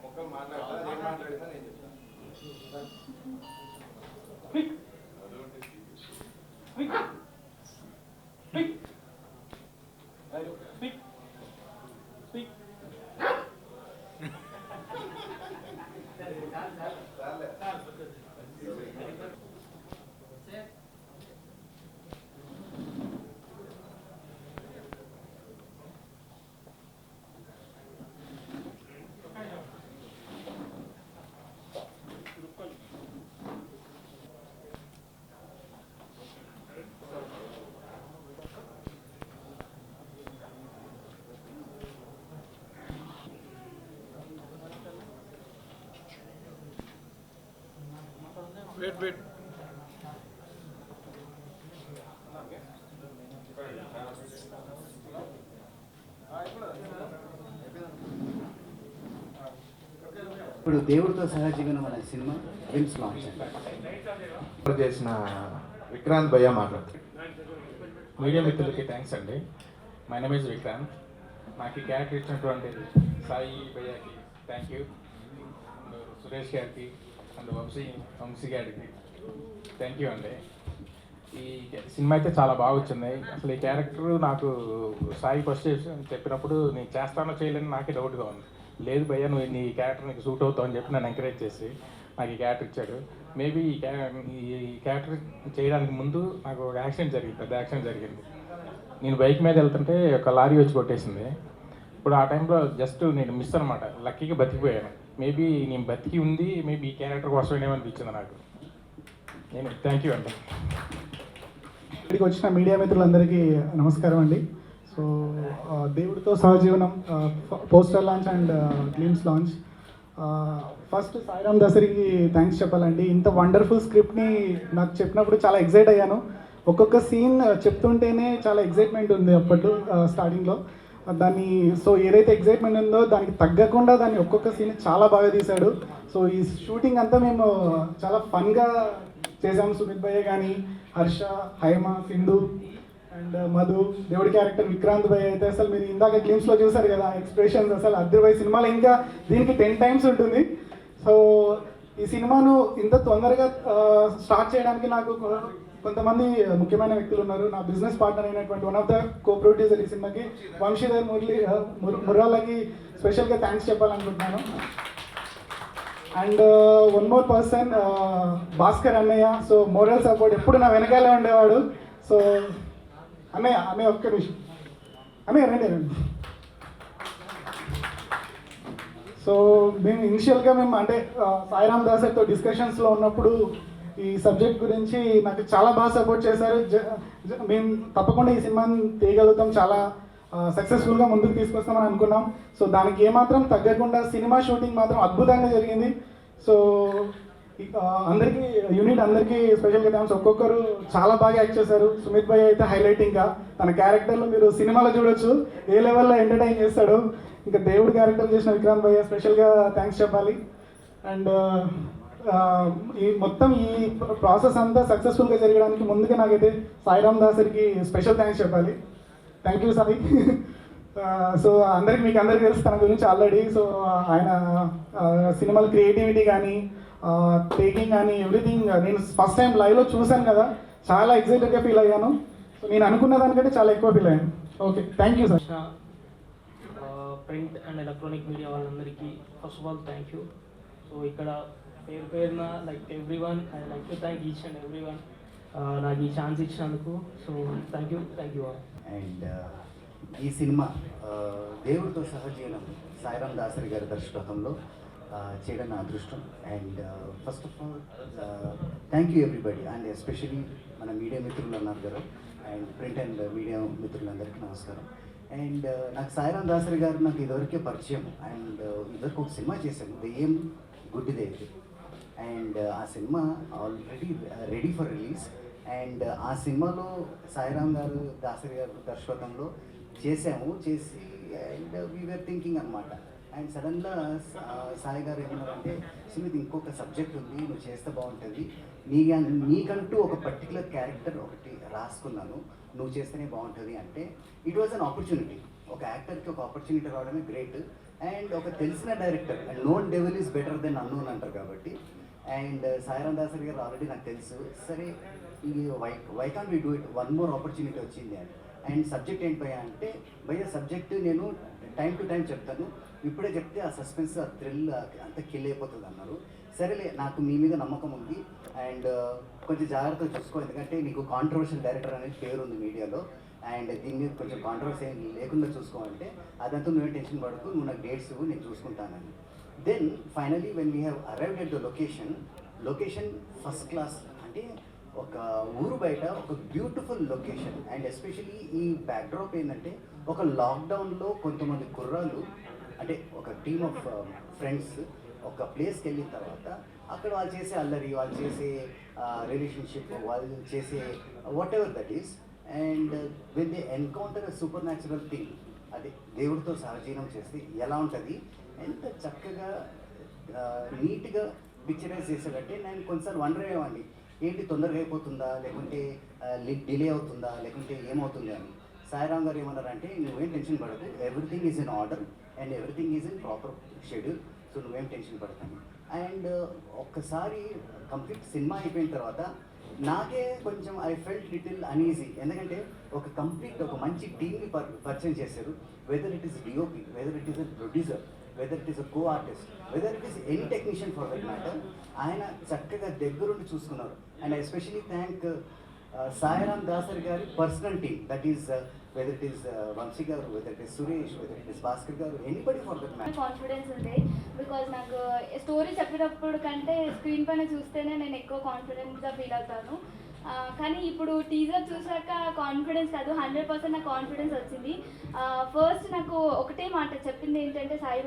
మొక్కలు మాట్లాడతా నేను మాట్లాడినా నేను చెప్తాను. Wait. ఇప్పుడు దేవుడితో సహజీవనం అనే సినిమా రిమ్స్ లాంచ్ చేసిన విక్రాంత్ భయ్య మాట్లాడుతారు. మీడియా మిత్రులకి థ్యాంక్స్ అండి. My name is Vikrant. నాకు ఈ క్యారెక్టర్ ఇచ్చినటువంటి సాయి భయ్యాకి థ్యాంక్ యూ, సురేష్ గారికి అండ్ వంశీ గారికి థ్యాంక్ యూ అండి. ఈ సినిమా అయితే చాలా బాగా వచ్చింది. అసలు ఈ క్యారెక్టర్ నాకు సాయి ఫస్ట్ చెప్పినప్పుడు నేను చేస్తానో చేయలేని నాకే డౌట్గా ఉంది. లేదు భయ్యా నువ్వు నీ క్యారెక్టర్ నీకు సూట్ అవుతావు అని చెప్పి నన్ను ఎంకరేజ్ చేసి నాకు ఈ క్యారెక్టర్ ఇచ్చాడు. మేబీ ఈ క్యారెక్టర్ చేయడానికి ముందు నాకు ఒక యాక్సిడెంట్ జరిగింది, పెద్ద యాక్సిడెంట్ జరిగింది. నేను బైక్ మీద వెళ్తుంటే ఒక లారీ వచ్చి కొట్టేసింది. ఇప్పుడు ఆ టైంలో జస్ట్ నేను మిస్ అనమాట, లక్కీగా బతికిపోయాను. మేబీ నేను బతికి ఉంది మేబీ ఈ క్యారెక్టర్ కోసమేమో అనిపించింది నాకు. నేను థ్యాంక్ యూ అండి. ఇక్కడికి వచ్చిన మీడియా మిత్రులందరికీ నమస్కారం అండి. సో దేవుడితో సహజీవనం poster launch and glimpse launch. First Sairam దసరికి థ్యాంక్స్ చెప్పాలండి. ఇంత వండర్ఫుల్ స్క్రిప్ట్ని నాకు చెప్పినప్పుడు చాలా ఎగ్జైట్ అయ్యాను. ఒక్కొక్క సీన్ చెప్తుంటేనే చాలా ఎగ్జైట్మెంట్ ఉంది అప్పట్లో స్టార్టింగ్లో. దాన్ని సో ఏదైతే ఎగ్జైట్మెంట్ ఉందో దానికి తగ్గకుండా దాన్ని ఒక్కొక్క సీన్ చాలా బాగా తీశాడు. సో ఈ షూటింగ్ అంతా మేము చాలా ఫన్గా చేసాము. సుమిత్ భయ్య కానీ, హర్ష, హైమ, సింధు అండ్ మధు, దేవుడి క్యారెక్టర్ విక్రాంత్ భయ్య అయితే అసలు మీరు ఇందాక గ్లిమ్స్లో చూసారు కదా ఎక్స్ప్రెషన్స్, అసలు అదర్వైజ్ సినిమాలో ఇంకా దీనికి 10 times ఉంటుంది. సో ఈ సినిమాను ఇంత తొందరగా స్టార్ట్ చేయడానికి నాకు కొంతమంది ముఖ్యమైన వ్యక్తులు ఉన్నారు. నా బిజినెస్ పార్ట్నర్ అయినటువంటి one of the co producer ఈ సినిమాకి వంశీధర్ మురాలకి స్పెషల్గా థ్యాంక్స్ చెప్పాలనుకుంటున్నాను. And one more person Bhaskar అన్నయ్య. సో మోరల్ సపోర్ట్ ఎప్పుడు నా వెనకాలే ఉండేవాడు. సో అన్నయ్య ఒక్క నిమిషం అన్నయ్య రండి. సో మేము ఇనిషియల్గా అంటే సాయిరామ్ దాసర్తో డిస్కషన్స్లో ఉన్నప్పుడు ఈ సబ్జెక్ట్ గురించి నాకు చాలా బాగా సపోర్ట్ చేశారు. మేము తప్పకుండా ఈ సినిమాని తీయగలుగుతాం, చాలా సక్సెస్ఫుల్గా ముందుకు తీసుకొస్తామని అనుకున్నాం. సో దానికి ఏమాత్రం తగ్గకుండా సినిమా షూటింగ్ మాత్రం అద్భుతంగా జరిగింది. సో అందరికీ యూనిట్ అందరికీ స్పెషల్గా థ్యాంక్స్. ఒక్కొక్కరు చాలా బాగా యాక్ట్ చేశారు. సుమిత్ భయ్య అయితే హైలైటింగ్గా తన క్యారెక్టర్లో మీరు సినిమాలో చూడొచ్చు ఏ లెవెల్లో ఎంటర్టైన్ చేస్తాడు. ఇంకా దేవుడి క్యారెక్టర్ చేసిన విక్రాంత్ భయ్య స్పెషల్గా థ్యాంక్స్ చెప్పాలి. అండ్ ఈ మొత్తం ఈ ప్రాసెస్ అంతా సక్సెస్ఫుల్గా జరగడానికి ముందుగా నాకైతే సాయిరామ్ దాసరికి స్పెషల్ థ్యాంక్స్ చెప్పాలి. Thank you Sai. సో మీకు అందరికీ తెలుసు తన గురించి ఆల్రెడీ. సో ఆయన సినిమాల క్రియేటివిటీ కానీ టేకింగ్ కానీ ఎవ్రీథింగ్ నేను ఫస్ట్ టైం లైవ్లో చూశాను కదా, చాలా ఎక్సైటెడ్గా ఫీల్ అయ్యాను. సో నేను అనుకున్న దానికంటే చాలా ఎక్కువ ఫీల్ అయ్యాను. Okay thank you sir. Print and electronic media వాళ్ళందరికీ first of all thank you. So ఇక్కడ పేరున like everyone I like to thank each and everyone నాకు ఈ ఛాన్స్ ఇచ్చినందుకు. So thank you all. And ఈ సినిమా దేవుడితో సహజీవనం సాయిరామ్ దాసరి గారి దర్శకత్వంలో చేయడం నా అదృష్టం. And first of all thank you everybody and especially మన మీడియా మిత్రులు అన్నారు కదా, అండ్ ప్రింట్ అండ్ మీడియా మిత్రులందరికీ నమస్కారం. అండ్ నాకు సాయిరామ్ దాసరి గారు నాకు ఇదివరకే పరిచయం. అండ్ ఇదివరకు ఒక సినిమా చేశాను, దెయ్యం గుడ్డిదేవి. అండ్ ఆ cinema already ready for release. And ఆ సినిమాలో సాయిరామ్ గారు దాసరి గారు దర్శకత్వంలో చేసి అండ్ వీఆర్ థింకింగ్ అనమాట. అండ్ సడన్గా సాయి గారు ఏమన్నారంటే, సుమిత్ ఇంకొక సబ్జెక్ట్ ఉంది, నువ్వు చేస్తే బాగుంటుంది, నీకంటూ ఒక పర్టికులర్ క్యారెక్టర్ ఒకటి రాసుకున్నాను, నువ్వు చేస్తేనే బాగుంటుంది అంటే ఇట్ వాజ్ అన్ ఆపర్చునిటీ. ఒక యాక్టర్కి ఒక ఆపర్చునిటీ రావడమే గ్రేట్. అండ్ ఒక తెలిసిన director, and known devil is better than unknown అంటారు కాబట్టి. అండ్ సాయిరామ్ దాసరి గారు ఆల్రెడీ నాకు తెలుసు, సరే ఈ why can't we do it, one more opportunity వచ్చింది అని. అండ్ సబ్జెక్ట్ ఏంటి భయ్యా అంటే, భయ్యా సబ్జెక్ట్ నేను టైం టు టైం చెప్తాను, ఇప్పుడే చెప్తే ఆ సస్పెన్స్ ఆ థ్రిల్ అంతా కిల్ అయిపోతుంది అన్నారు. సరేలే, నాకు మీ మీద నమ్మకం ఉంది అండ్ కొంచెం జాగ్రత్తగా చూసుకో, ఎందుకంటే నీకు కాంట్రవర్షియల్ డైరెక్టర్ అనేది పేరు ఉంది మీడియాలో, అండ్ దీని మీద కొంచెం కాంట్రవర్సీ ఏం లేకుండా చూసుకోవాలంటే అదంతా నువ్వే టెన్షన్ పడుతూ, నువ్వు నాకు డేట్స్ ఇవ్వు, నేను చూసుకుంటానని. Then finally when we have arrived at the location first class, అంటే ఒక ఊరు బయట ఒక బ్యూటిఫుల్ లొకేషన్. అండ్ ఎస్పెషలీ ఈ బ్యాక్డ్రాప్ ఏంటంటే, ఒక లాక్డౌన్లో కొంతమంది కుర్రాళ్ళు, అంటే ఒక టీమ్ ఆఫ్ ఫ్రెండ్స్ ఒక ప్లేస్కి వెళ్ళిన తర్వాత అక్కడ వాళ్ళు చేసే అల్లరి, వాళ్ళు చేసే రిలేషన్షిప్, వాళ్ళు చేసే what ever that is, and when they encounter a super natural thing, అది దేవుడితో సహజీవనం చేస్తే ఎలా ఉంటుంది, ఎంత చక్కగా నీట్గా పిక్చరైజ్ చేసేటట్టే. నేను కొంచెంసార్లు వండర్ అయ్యేవాడిని, ఏంటి తొందరగా అయిపోతుందా, లేకుంటే డిలే అవుతుందా, లేకుంటే ఏమవుతుంది అని. సాయిరామ్ గారు ఏమన్నారంటే, నువ్వేం టెన్షన్ పడదు, everything is in order and everything is in proper schedule, so నువ్వేం టెన్షన్ పడతాను. అండ్ ఒక్కసారి కంప్లీట్ సినిమా అయిపోయిన తర్వాత నాకే కొంచెం ఐ ఫెల్ట్ లిటిల్ అనీజీ, ఎందుకంటే ఒక మంచి టీమ్ని పరిచయం చేశారు. Whether it is DOP, whether it is a producer, whether it is a co artist, whether it is any technician for that matter, ఆయన చక్కగా దగ్గరుండి చూసుకున్నారు. And especially thank Sairam Dasari గారి personal team, that is whether it is Vamsi garu, whether it is Suresh, whether it is Bhaskar garu, anybody for that matter. Confidence ఉంది, because నాకు story చెప్పేటప్పుడు కంటే screen పైన చూస్తేనే నేను ఎక్కువ కాన్ఫిడెన్స్గా ఫీల్ అవుతాను. కానీ ఇప్పుడు టీజర్ చూసాక కాన్ఫిడెన్స్ కాదు, 100% నాకు కాన్ఫిడెన్స్ వచ్చింది. ఫస్ట్ నాకు ఒకటే మాట చెప్పింది ఏంటంటే, సాయి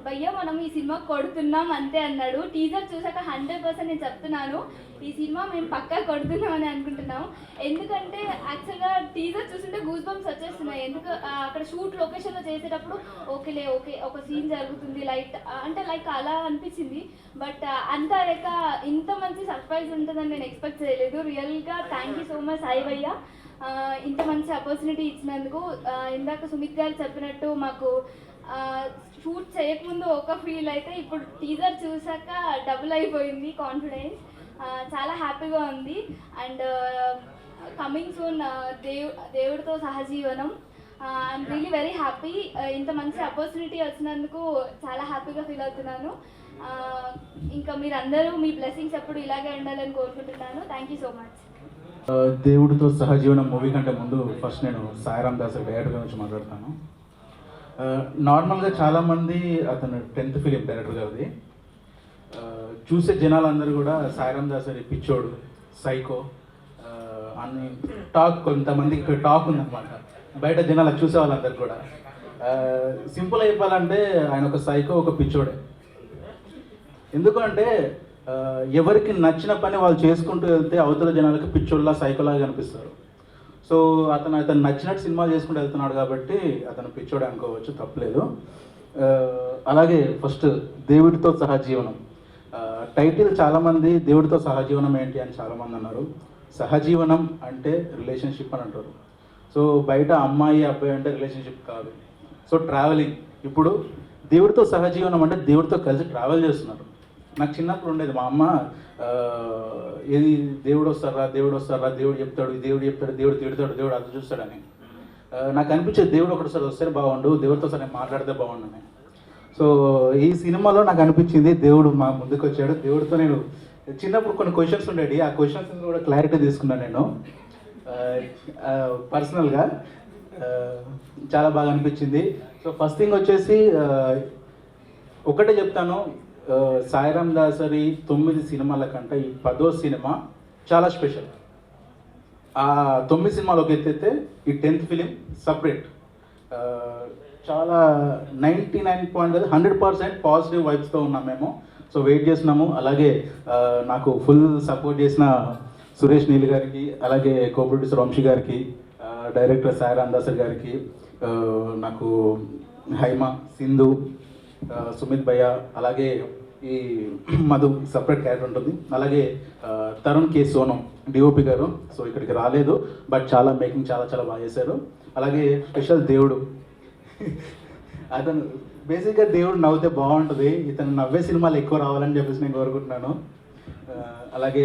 భయ్య మనం ఈ సినిమా కొడుతున్నాం అంతే అన్నాడు. టీజర్ చూసాక 100% నేను చెప్తున్నాను, ఈ సినిమా మేము పక్కా కొడుతున్నాం అని అనుకుంటున్నాం. ఎందుకంటే యాక్చువల్గా టీజర్ చూస్తుంటే గూస్ బంప్స్ వచ్చేస్తున్నాయి. ఎందుకు అక్కడ షూట్ లొకేషన్లో చేసేటప్పుడు ఓకే ఒక సీన్ జరుగుతుంది లైక్ అలా అనిపించింది. బట్ అంత లేక ఇంత మంచి సర్ప్రైజ్ ఉంటుందని నేను ఎక్స్పెక్ట్ చేయలేదు. రియల్గా thank you so much Sai భయ్య, ఇంత మంచి ఆపర్చునిటీ ఇచ్చినందుకు. ఇందాక సుమిత్ గారు చెప్పినట్టు మాకు షూట్ చేయకముందు ఒక ఫీల్ అయితే, ఇప్పుడు టీజర్ చూసాక డబుల్ అయిపోయింది కాన్ఫిడెన్స్. చాలా హ్యాపీగా ఉంది. అండ్ కమింగ్ సూన్ దేవుడితో సహజీవనం, ఐఎమ్ రియలీ వెరీ హ్యాపీ. ఇంత మంచి ఆపర్చునిటీ వచ్చినందుకు చాలా హ్యాపీగా ఫీల్ అవుతున్నాను. ఇంకా మీరందరూ మీ బ్లెస్సింగ్స్ ఎప్పుడు ఇలాగే ఉండాలని కోరుకుంటున్నాను. Thank you so much. దేవుడితో సహజీవనం మూవీ కంటే ముందు ఫస్ట్ నేను సాయిరామ్ దాసరి డైరెక్టర్ గురించి మాట్లాడతాను. నార్మల్గా చాలామంది అతను 10th ఫిలిం డైరెక్టర్ గారిది. చూసే జనాలందరూ కూడా సాయిరామ్ దాసరి పిచ్చోడు, సైకో అని కొంతమందికి టాక్ ఉందన్నమాట బయట జనాలు చూసే వాళ్ళందరూ కూడా. సింపుల్ అయిపోవాలంటే ఆయన ఒక సైకో, ఒక పిచ్చోడే. ఎందుకంటే ఎవరికి నచ్చిన పని వాళ్ళు చేసుకుంటూ వెళ్తే అవతల జనాలకి పిచ్చోళ్ళ సైకోలాగా కనిపిస్తారు. సో అతను నచ్చినట్టు సినిమాలు చేసుకుంటూ వెళ్తున్నాడు కాబట్టి అతను పిచ్చోడే అనుకోవచ్చు, తప్పలేదు. అలాగే ఫస్ట్ దేవుడితో సహజీవనం టైటిల్, చాలామంది దేవుడితో సహజీవనం ఏంటి అని చాలామంది అన్నారు. సహజీవనం అంటే రిలేషన్షిప్ అని అంటారు. సో బయట అమ్మాయి అబ్బాయి అంటే రిలేషన్షిప్ కాదు. సో ట్రావెలింగ్, ఇప్పుడు దేవుడితో సహజీవనం అంటే దేవుడితో కలిసి ట్రావెల్ చేస్తున్నారు. నాకు చిన్నప్పుడు ఉండేది, మా అమ్మ ఏది దేవుడు వస్తారా దేవుడు చెప్తాడు దేవుడు తిడతాడు, దేవుడు అది చూస్తాడని. నాకు అనిపించేది దేవుడు ఒకటిసారి వస్తే బాగుండు, దేవుడితో సరే మాట్లాడితే బాగుండని. సో ఈ సినిమాలో నాకు అనిపించింది దేవుడు మా ముందుకు వచ్చాడు. దేవుడితో నేను చిన్నప్పుడు కొన్ని క్వశ్చన్స్ ఉండేవి, ఆ క్వశ్చన్స్ కూడా క్లారిటీ తీసుకున్నాను నేను పర్సనల్గా. చాలా బాగా అనిపించింది. సో ఫస్ట్ థింగ్ వచ్చేసి ఒకటే చెప్తాను, సాయిరామ్ దాసరి 9 సినిమాల కంటే ఈ 10వ సినిమా చాలా స్పెషల్. ఆ 9 సినిమాలు ఒక ఎత్తైతే ఈ 10th ఫిలిం సపరేట్. చాలా 99.100% పాజిటివ్ వైబ్స్తో ఉన్నాం మేము. సో వెయిట్ చేస్తున్నాము. అలాగే నాకు ఫుల్ సపోర్ట్ చేసిన సురేష్ నీల్ గారికి, అలాగే కో ప్రొడ్యూసర్ వంశీ గారికి, డైరెక్టర్ సాయిరామ్ దాసర్ గారికి, నాకు హైమ, సింధు, సుమిత్ భయ్య, అలాగే ఈ మధు సపరేట్ క్యారెక్టర్ ఉంటుంది, అలాగే తరుణ్ కే సోనం డిఓపి గారు. సో ఇక్కడికి రాలేదు, బట్ చాలా మేకింగ్ చాలా చాలా బాగా చేశారు. అలాగే స్పెషల్ దేవుడు, అతను బేసిక్గా దేవుడు నవ్వుతే బాగుంటుంది, ఇతను నవ్వే సినిమాలు ఎక్కువ రావాలని చెప్పేసి నేను కోరుకుంటున్నాను. అలాగే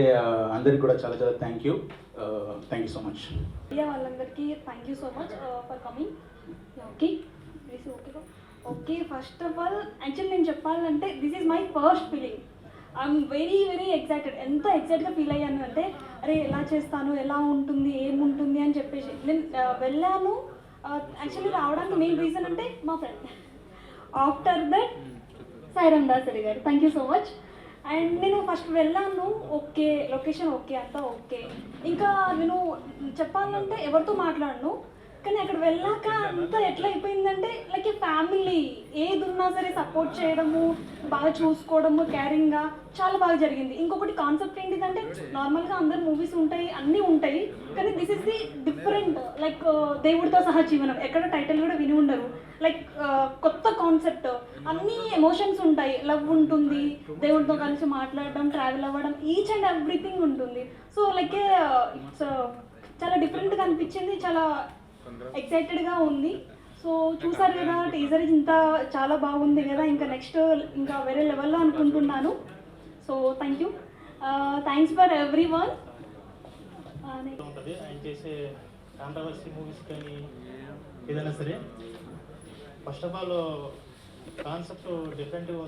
అందరికి కూడా చాలా చాలా thank you so much. Media వాళ్ళందరికీ thank you so much for coming. Okay okay, first of all actually నేను చెప్పాలంటే this is my first feeling. I'm very excited. ఎంత ఎక్సైట్గా ఫీల్ అయ్యాను అంటే అరే ఎలా చేస్తాను, ఎలా ఉంటుంది, ఏముంటుంది అని చెప్పేసి నేను వెళ్ళాను. యాక్చువల్లీ రావడానికి మెయిన్ రీజన్ అంటే మా friend. After that Sairam Dasari garu, thank you so much. And నేను ఫస్ట్ వెళ్ళాను, ఓకే లొకేషన్ ఓకే, అంతా ఓకే. ఇంకా నేను చెప్పాలంటే ఎవరితో మాట్లాడను, కానీ అక్కడ వెళ్ళాక అంతా ఎట్లా అయిపోయిందంటే లైక్ ఏ ఫ్యామిలీ. ఏది ఉన్నా సరే సపోర్ట్ చేయడము, బాగా చూసుకోవడము, కేరింగ్గా చాలా బాగా జరిగింది. ఇంకొకటి కాన్సెప్ట్ ఏంటిదంటే నార్మల్గా అందరు మూవీస్ ఉంటాయి, అన్నీ ఉంటాయి, కానీ this is the different. Like దేవుడితో సహా జీవనం, ఎక్కడ టైటిల్ కూడా విని ఉండరు. లైక్ కొత్త కాన్సెప్ట్, అన్ని ఎమోషన్స్ ఉంటాయి, లవ్ ఉంటుంది, దేవుడితో కలిసి మాట్లాడడం, ట్రావెల్ అవ్వడం, ఈచ్ అండ్ ఎవ్రీథింగ్ ఉంటుంది. సో లైక్ ఇట్స్ చాలా డిఫరెంట్గా అనిపించింది, చాలా ఎక్సైటెడ్గా ఉంది. సో చూసారు కదా టీజర్ ఇంత చాలా బాగుంది కదా, ఇంకా నెక్స్ట్ ఇంకా వేరే లెవెల్లో అనుకుంటున్నాను. So thank you, thanks for every one. ఉంటుంది ఆయన చేసే కాంట్రవర్సీ మూవీస్ కానీ ఏదైనా సరే, ఫస్ట్ ఆఫ్ ఆల్ కాన్సెప్ట్ డిఫరెంట్గా ఉంది.